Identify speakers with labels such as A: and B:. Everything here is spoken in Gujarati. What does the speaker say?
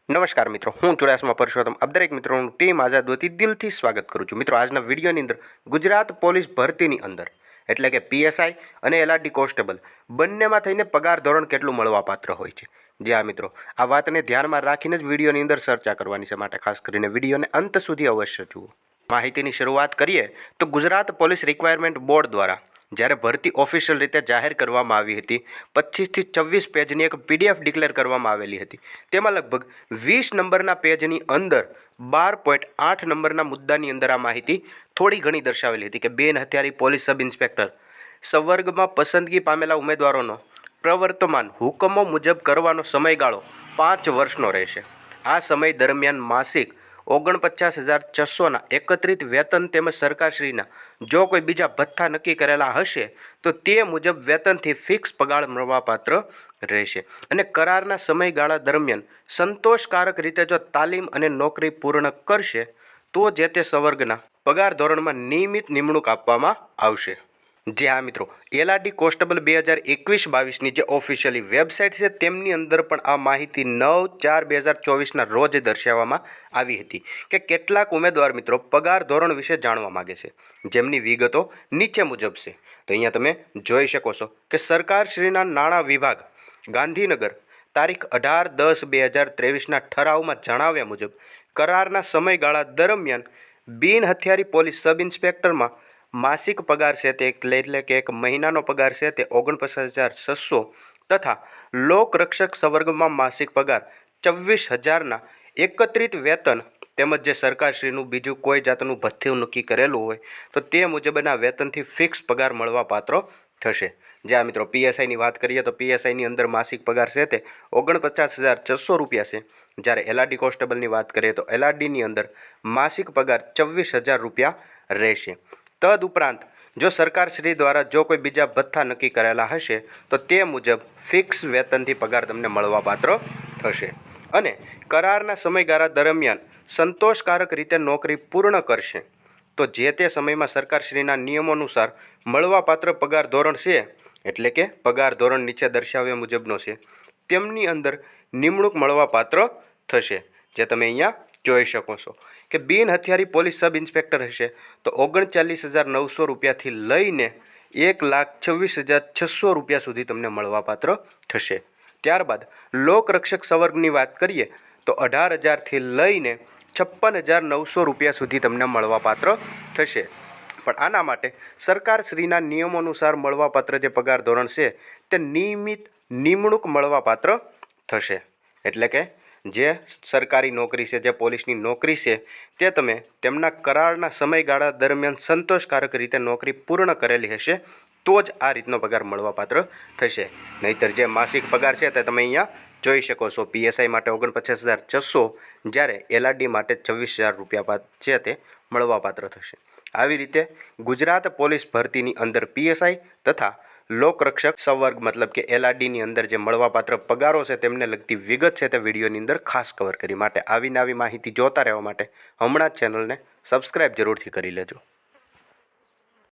A: નમસ્કાર મિત્રો, હું ચુડાસમા પરસોત્તમ આપ દરેક મિત્રોનું ટીમ આઝાદ વતી દિલથી સ્વાગત કરું છું। મિત્રો, આજના વિડીયોની અંદર ગુજરાત પોલીસ ભરતીની અંદર એટલે કે પીએસઆઈ અને એલઆરડી કોન્સ્ટેબલ બંનેમાં થઈને પગાર ધોરણ કેટલું મળવાપાત્ર હોય છે। જે આ મિત્રો આ વાતને ધ્યાનમાં રાખીને જ વિડીયોની અંદર ચર્ચા કરવાની છે, માટે ખાસ કરીને વિડીયોને અંત સુધી અવશ્ય જુઓ। માહિતીની શરૂઆત કરીએ તો ગુજરાત પોલીસ રિક્વાયરમેન્ટ બોર્ડ દ્વારા જ્યારે ભરતી ઓફિશિયલ રીતે જાહેર કરવામાં આવી હતી 25 થી 26 પેજની એક પીડીએફ ડિક્લેર કરવામાં આવેલી હતી। તેમાં લગભગ 20 નંબરના પેજની અંદર 12.8 નંબરના મુદ્દાની અંદર આ માહિતી થોડી ઘણી દર્શાવેલી હતી કે બેન હથિયારી પોલીસ સબ ઇન્સ્પેક્ટર સંવર્ગમાં પસંદગી પામેલા ઉમેદવારોનો પ્રવર્તમાન હુકમો મુજબ કરવાનો સમયગાળો 5 વર્ષનો રહેશે। આ સમય દરમિયાન માસિક 49,600ના એકત્રિત વેતન તેમજ સરકારશ્રીના જો કોઈ બીજા ભથ્થા નક્કી કરેલા હશે તો તે મુજબ વેતનથી ફિક્સ પગાર મળવાપાત્ર રહેશે અને કરારના સમયગાળા દરમિયાન સંતોષકારક રીતે જો તાલીમ અને નોકરી પૂર્ણ કરશે તો જે તે સંવર્ગના પગાર ધોરણમાં નિયમિત નિમણૂક આપવામાં આવશે। જે હા મિત્રો, એલઆરડી કોન્સ્ટેબલ 2021-22ની જે ઓફિશિયલી વેબસાઇટ છે તેમની અંદર પણ આ માહિતી 9/4/2024ના રોજ દર્શાવવામાં આવી હતી કે કેટલાક ઉમેદવાર મિત્રો પગાર ધોરણ વિશે જાણવા માગે છે, જેમની વિગતો નીચે મુજબ છે। તો અહીંયા તમે જોઈ શકો છો કે સરકારશ્રીના નાણાં વિભાગ ગાંધીનગર તારીખ 18/10/2023ના ઠરાવમાં જણાવ્યા મુજબ કરારના સમયગાળા દરમિયાન બિન હથિયારી પોલીસ સબ ઇન્સ્પેક્ટરમાં માસિક પગાર છે તે એટલે કે એક મહિનાનો પગાર છે તે 49,600 તથા લોકરક્ષક સંવર્ગમાં માસિક પગાર 24,000ના એકત્રિત વેતન તેમજ જે સરકારશ્રીનું બીજું કોઈ જાતનું ભથ્થું નક્કી કરેલું હોય તો તે મુજબના વેતનથી ફિક્સ પગાર મળવાપાત્ર થશે। જે આ મિત્રો પીએસઆઈની વાત કરીએ તો પીએસઆઈની અંદર માસિક પગાર છે તે 49,600 રૂપિયા છે, જ્યારે એલઆરડી કોન્સ્ટેબલની વાત કરીએ તો એલઆરડીની અંદર માસિક પગાર 24,000 રૂપિયા રહેશે। તદુપરાંત જો સરકારશ્રી દ્વારા જો કોઈ બીજા ભથ્થા નક્કી કરેલા હશે તો તે મુજબ ફિક્સ વેતનથી પગાર તમને મળવાપાત્ર થશે અને કરારના સમયગાળા દરમિયાન સંતોષકારક રીતે નોકરી પૂર્ણ કરશે તો જે તે સમયમાં સરકારશ્રીના નિયમો અનુસાર મળવાપાત્ર પગાર ધોરણ છે એટલે કે પગાર ધોરણ નીચે દર્શાવ્યા મુજબનો છે તેમની અંદર નિમણૂક મળવાપાત્ર થશે। જે તમે અહીંયા જોઈ શકો છો કે બિન હથિયારી પોલીસ સબ ઇન્સ્પેક્ટર હશે તો 39,900 રૂપિયાથી લઈને 1,26,600 રૂપિયા સુધી તમને મળવાપાત્ર થશે। ત્યારબાદ લોકરક્ષક સંવર્ગની વાત કરીએ તો 18,000થી લઈને 56,900 રૂપિયા સુધી તમને મળવાપાત્ર થશે। પણ આના માટે સરકારશ્રીના નિયમો અનુસાર મળવાપાત્ર જે પગાર ધોરણ છે તે નિયમિત નિમણૂક મળવાપાત્ર થશે। એટલે કે જે સરકારી નોકરી છે, જે પોલીસની નોકરી છે તે તમે તેમના કરારના સમયગાળા દરમિયાન સંતોષકારક રીતે નોકરી પૂર્ણ કરેલી હશે તો જ આ રીતનો પગાર મળવાપાત્ર થશે। નહીંતર જે માસિક પગાર છે તે તમે અહીંયા જોઈ શકો છો, પીએસઆઈ માટે 49,600 જ્યારે એલઆરડી માટે 24,000 રૂપિયા છે તે મળવાપાત્ર થશે। આવી રીતે ગુજરાત પોલીસ ભરતીની અંદર પીએસઆઈ તથા લોકરક્ષક સંવર્ગ મતલબ કે એલઆરડીની અંદર જે મળવાપાત્ર પગારો છે તેમને લગતી વિગત છે તે વિડીયોની અંદર ખાસ કવર કરી। માટે આવી નવી માહિતી જોતા રહેવા માટે હમણાં જ ચેનલને સબસ્ક્રાઈબ જરૂરથી કરી લેજો।